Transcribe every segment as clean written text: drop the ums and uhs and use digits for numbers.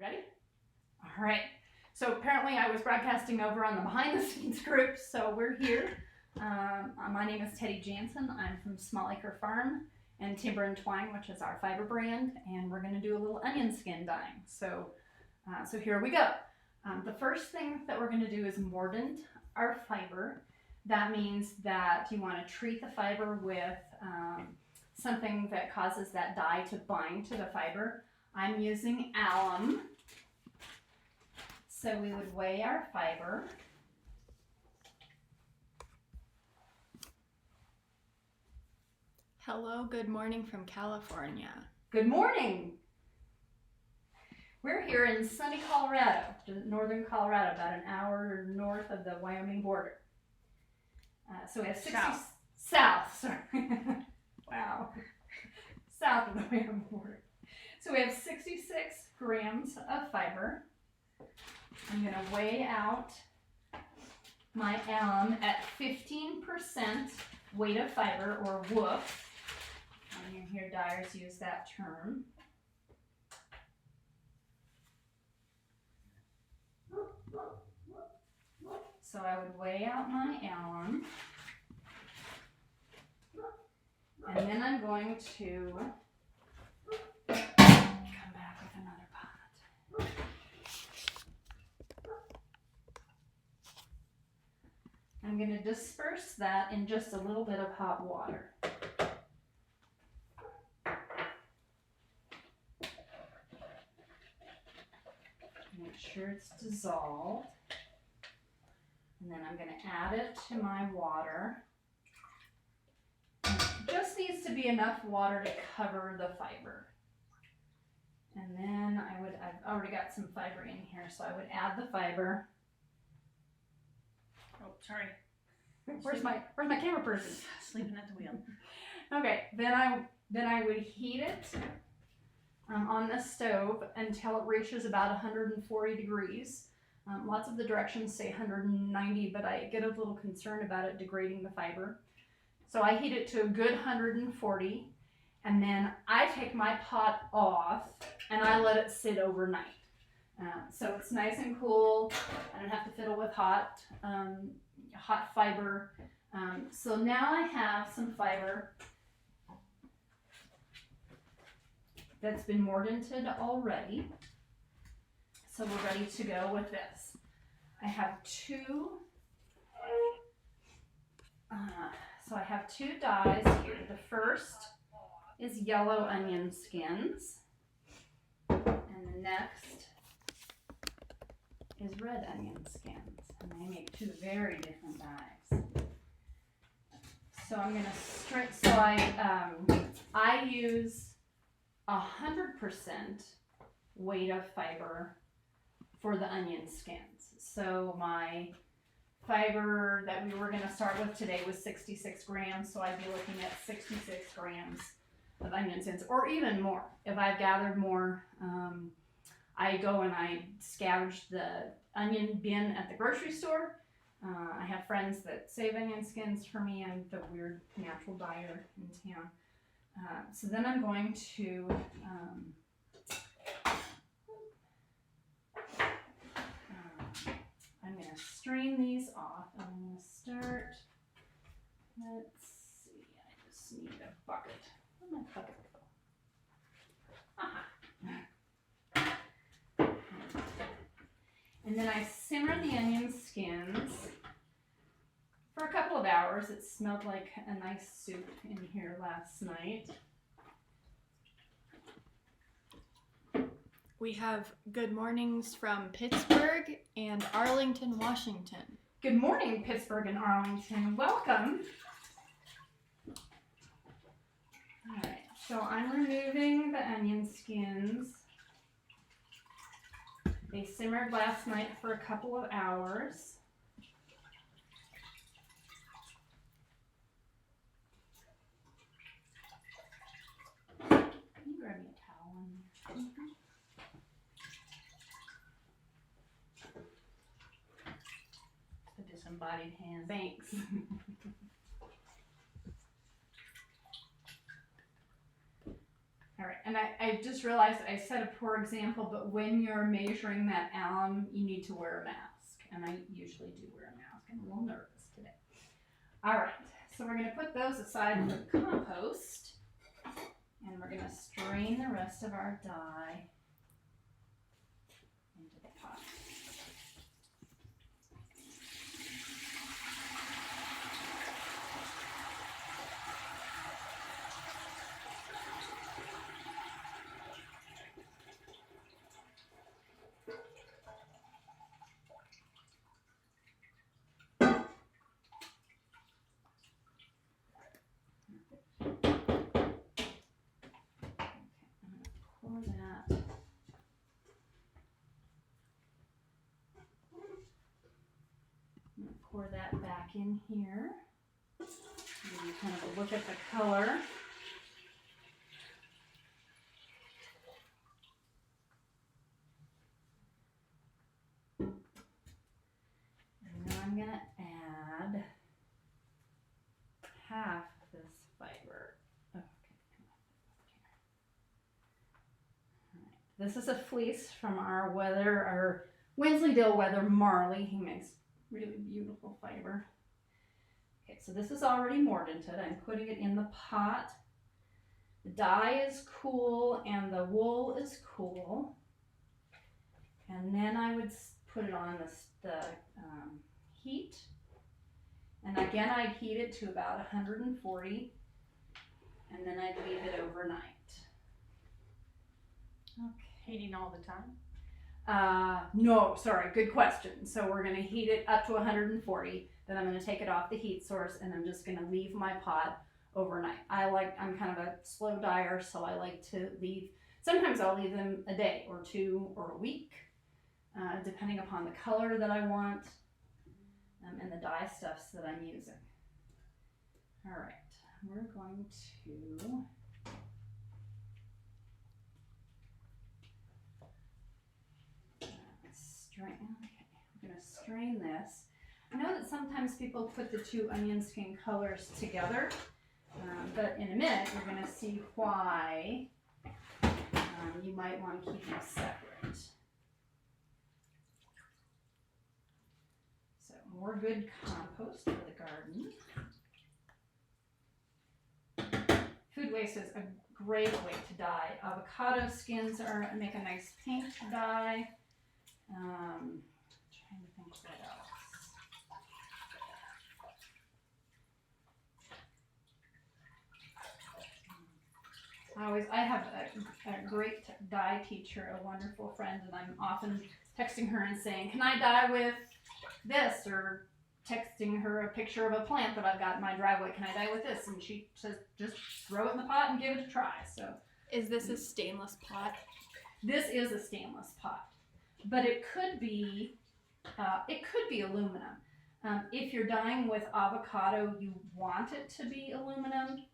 Ready? All right. So apparently I was broadcasting over on the behind the scenes group, so we're here. My name is Teddy Jansen. I'm from Small Acre Farm and Timber and Twine, which is our fiber brand, and we're going to do a little onion skin dyeing. So here we go. The first thing that we're going to do is mordant our fiber. That means that you want to treat the fiber with something that causes that dye to bind to the fiber. I'm using alum. So we would weigh our fiber. Hello, good morning from California. Good morning. We're here in sunny Colorado, northern Colorado, about an hour north of the Wyoming border. So we have 60 south, sorry. Wow. South of the Wyoming border. So we have 66 grams of fiber. I'm going to weigh out my alum at 15% weight of fiber, or WAFA. You hear dyers use that term. So I would weigh out my alum, and then I'm going to come back with another pot. I'm going to disperse that in just a little bit of hot water. Make sure it's dissolved. And then I'm going to add it to my water. And it just needs to be enough water to cover the fiber. And then I've already got some fiber in here, so I would add the fiber. Oh, sorry. Where's my camera person? Sleeping at the wheel. Okay, then I would heat it on the stove until it reaches about 140 degrees. Lots of the directions say 190, but I get a little concerned about it degrading the fiber. So I heat it to a good 140, and then I take my pot off and I let it sit overnight. So it's nice and cool. I don't have to fiddle with hot fiber. So now I have some fiber that's been mordanted already. So we're ready to go with this. I have two dyes here. The first is yellow onion skins, and the next is red onion skins, and they make two very different dyes. So I'm going to strip. So I use 100% weight of fiber for the onion skins. So my fiber that we were going to start with today was 66 grams, so I'd be looking at 66 grams of onion skins, or even more. If I've gathered more, I go and I scavenge the onion bin at the grocery store. I have friends that save onion skins for me. I'm the weird natural dyer in town. So then I'm going to strain these off. I'm going to start. Let's see. I just need a bucket. Where'd my bucket go? Aha. And then I simmer the onion skins for a couple of hours. It smelled like a nice soup in here last night. We have good mornings from Pittsburgh and Arlington, Washington. Good morning, Pittsburgh and Arlington. Welcome. All right, so I'm removing the onion skins. They simmered last night for a couple of hours. Can you grab me a towel? The disembodied hand. Thanks. All right, And I just realized I set a poor example, but when you're measuring that alum, you need to wear a mask. And I usually do wear a mask. I'm a little nervous today. All right, so we're going to put those aside for the compost. And we're going to strain the rest of our dye into the pot. Pour that. I'm going to pour that back in here. Give you kind of a look at the color. And then I'm going to add half this fiber. Okay. This is a fleece from our Wensleydale Weather Marley. He makes really beautiful fiber. Okay, so this is already mordanted. I'm putting it in the pot. The dye is cool and the wool is cool. And then I would put it on the heat. And again, I'd heat it to about 140. And then I'd leave it overnight. Okay. Heating all the time? No, sorry, good question. So we're going to heat it up to 140. Then I'm going to take it off the heat source and I'm just going to leave my pot overnight. I'm kind of a slow dyer, so I like to leave, sometimes I'll leave them a day or two or a week, depending upon the color that I want and the dye stuffs that I'm using. All right, we're going to strain. Okay, I'm going to strain this. I know that sometimes people put the two onion skin colors together, but in a minute you're going to see why you might want to keep them separate. So more good compost for the garden. Food waste is a great way to dye. Avocado skins make a nice pink dye. Trying to think what else. I have a great dye teacher, a wonderful friend, and I'm often texting her and saying, can I dye with this? Or texting her a picture of a plant that I've got in my driveway. Can I dye with this? And she says, just throw it in the pot and give it a try. So, is this a stainless pot? This is a stainless pot, but it could be aluminum. If you're dyeing with avocado, you want it to be aluminum,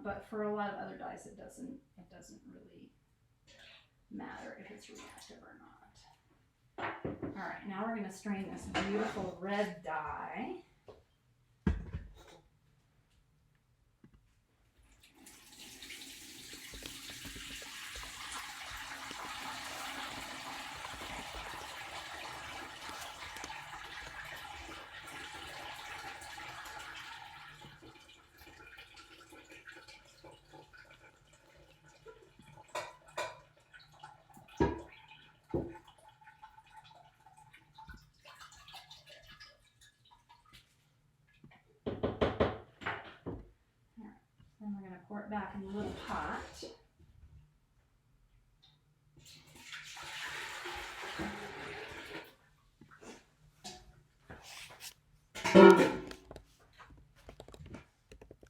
but for a lot of other dyes, it doesn't really matter if it's reactive or not. All right, now we're going to strain this beautiful red dye. Then we're going to pour it back in the little pot.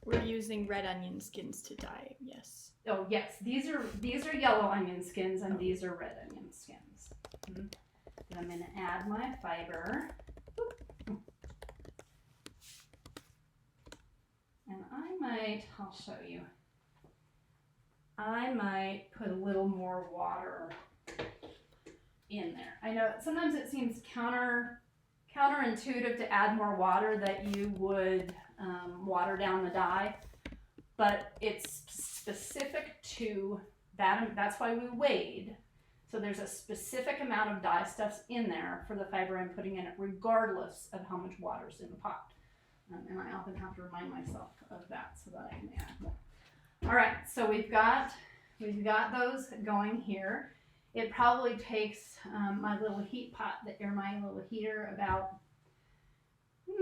We're using red onion skins to dye, yes. Oh yes, these are yellow onion skins and these are red onion skins. Then I'm going to add my fiber. And I'll show you. I might put a little more water in there. I know sometimes it seems counterintuitive to add more water, that you would water down the dye, but it's specific to that's why we weighed. So there's a specific amount of dye stuffs in there for the fiber I'm putting in it, regardless of how much water's in the pot. And I often have to remind myself of that so that I can add more. All right, so we've got those going here. It probably takes my little heat pot, my little heater, about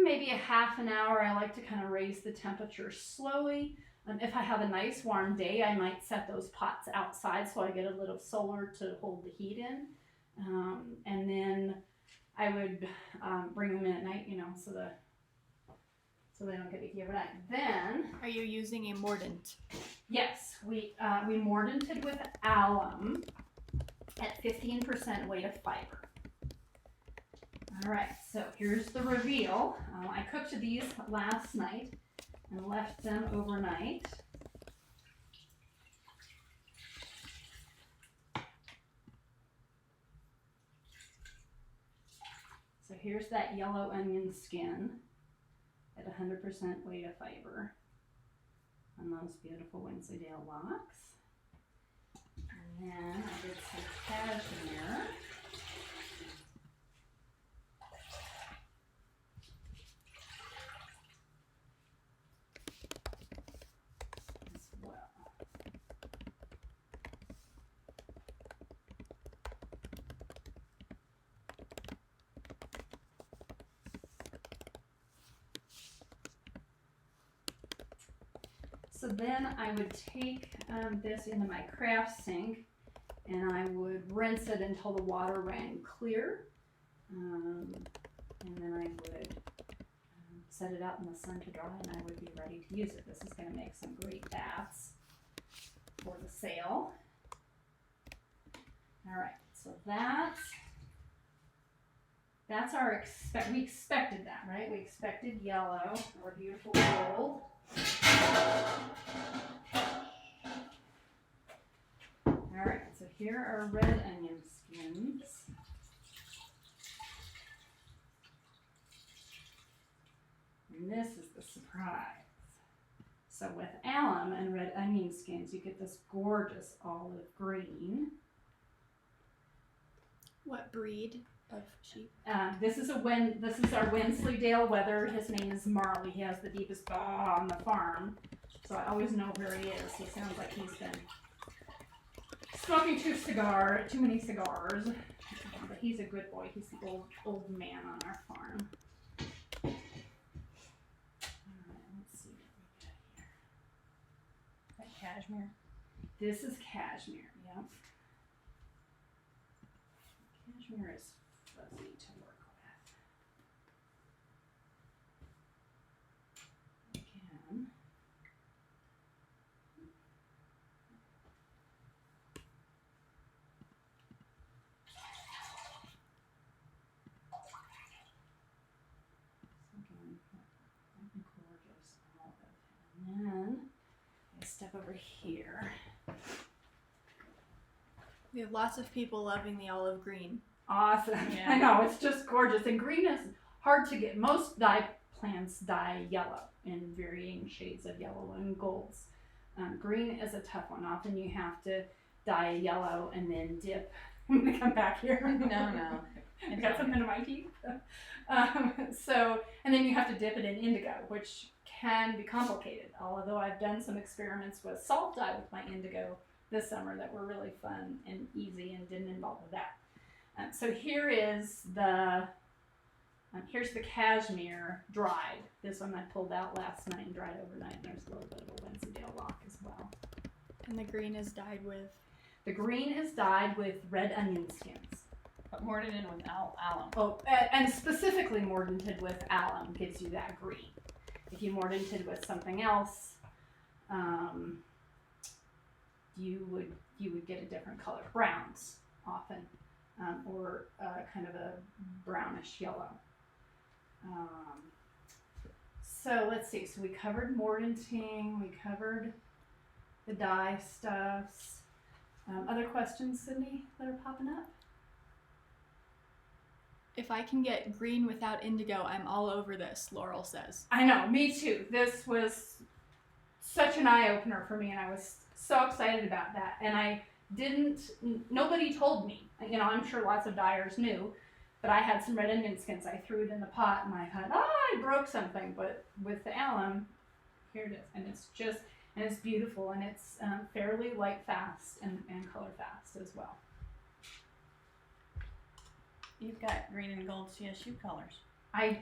maybe a half an hour. I like to kind of raise the temperature slowly. If I have a nice warm day, I might set those pots outside so I get a little solar to hold the heat in. And then I would bring them in at night, so they don't get icky overnight. Then, Are you using a mordant? yes, we mordanted with alum at 15% weight of fiber. All right, so here's the reveal. I cooked these last night and left them overnight. So here's that yellow onion skin at 100% weight of fiber on those beautiful Wensleydale locks. And then I did some cashmere. So then I would take this into my craft sink and I would rinse it until the water ran clear. And then I would set it out in the sun to dry and I would be ready to use it. This is going to make some great baths for the sale. All right, so that's our we expected that, right? We expected yellow or beautiful gold. All right, so here are red onion skins. And this is the surprise. So with alum and red onion skins, you get this gorgeous olive green. What breed of sheep? This is our Wensleydale wether. His name is Marley. He has the deepest baa on the farm, so I always know where he is. He sounds like he's been smoking too many cigars, but he's a good boy. He's the old man on our farm. All right, let's see what we got here. Is that cashmere? This is cashmere. Yep. Cashmere is fuzzy to work with. Again. Something gorgeous olive. And then I step over here. We have lots of people loving the olive green. Awesome. Yeah. I know, it's just gorgeous. And green is hard to get. Most dye plants dye yellow in varying shades of yellow and golds. Green is a tough one. Often you have to dye a yellow and then dip. I'm going to come back here. No. I got something in my teeth. And then you have to dip it in indigo, which can be complicated. Although I've done some experiments with salt dye with my indigo this summer that were really fun and easy and didn't involve with that. So here's the cashmere dried. This one I pulled out last night and dried overnight. And there's a little bit of a Wensleydale lock as well. And the green is dyed with? The green is dyed with red onion skins. But mordanted with alum. Oh, and specifically mordanted with alum gives you that green. If you mordanted with something else, you would get a different color, browns often, or kind of a brownish yellow. So let's see. So we covered mordanting. We covered the dye stuffs. Other questions, Sydney, that are popping up? If I can get green without indigo, I'm all over this, Laurel says. I know, me too. This was such an eye-opener for me, and I was so excited about that. And nobody told me. You know, I'm sure lots of dyers knew, but I had some red Indian skins. I threw it in the pot and I thought, I broke something. But with the alum, here it is. And it's beautiful, and it's fairly light fast and color fast as well. You've got green and gold CSU colors. I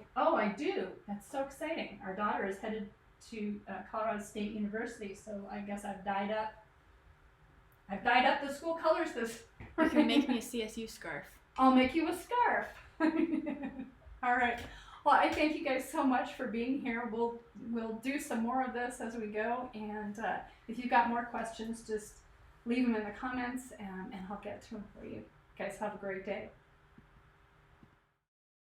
do. That's so exciting. Our daughter is headed to Colorado State University, so I guess I've dyed up the school colors this. You can make me a CSU scarf. I'll make you a scarf. All right. Well, I thank you guys so much for being here. We'll do some more of this as we go, and if you've got more questions, just leave them in the comments, and I'll get to them for you. Guys, have a great day.